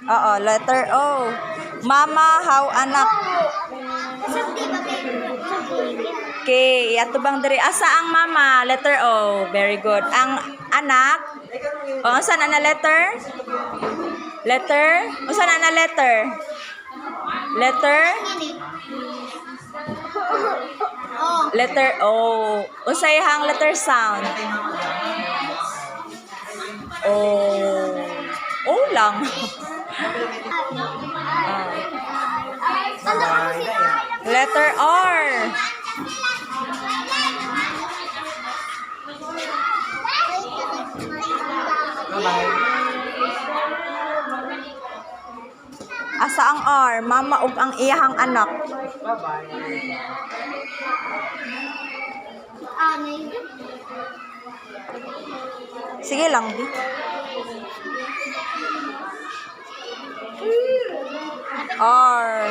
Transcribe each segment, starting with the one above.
Oo, letter O. Mama, how anak. Okay, ato bang diri asa ang mama? Letter O. Very good. Ang anak? O, saan na letter? Letter? O, saan na letter? Letter? Letter O. Unsay hang letter sound? O. O lang. Letter R. Asa ang R? Mama ug ang iyahang anak. Sige lang, Bi. R.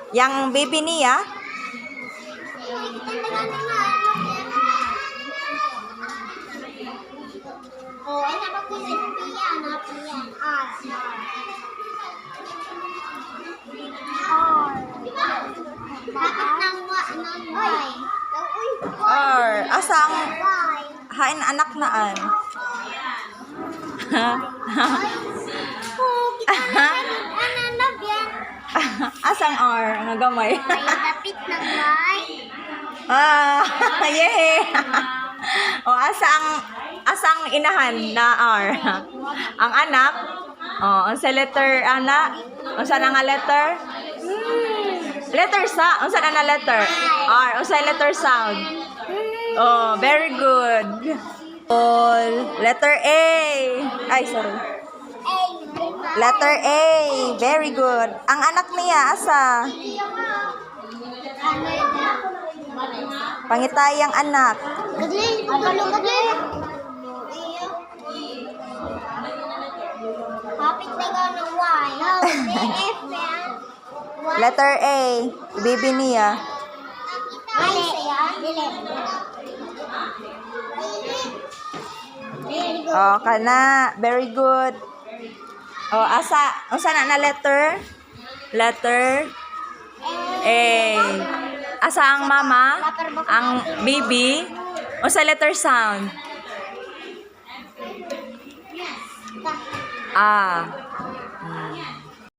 Yang baby niya? Oh, ay napagkulit piya, napiyan. Bakit nang Y? R. Asa ang hain anak naan? Asang R? Ang gamay. Dapit ng Y. Yay! O, asang inahan na R? Ang anak? O, sa letter, ana? O, saan nga letter? Letter sa? O, saan na letter? R. O, sa letter sound? Oh, very good. Letter A. Ay, sorry. Letter A. Very good. Ang anak niya, asa? Pangitayang anak. Kapit na ka ng Y. F yan. Letter A. Baby niya. Ay, saya. Oh, kana. Very good. Oh, asa na letter? Letter A. Asa ang mama? Ang baby? O sa letter sound? Ah.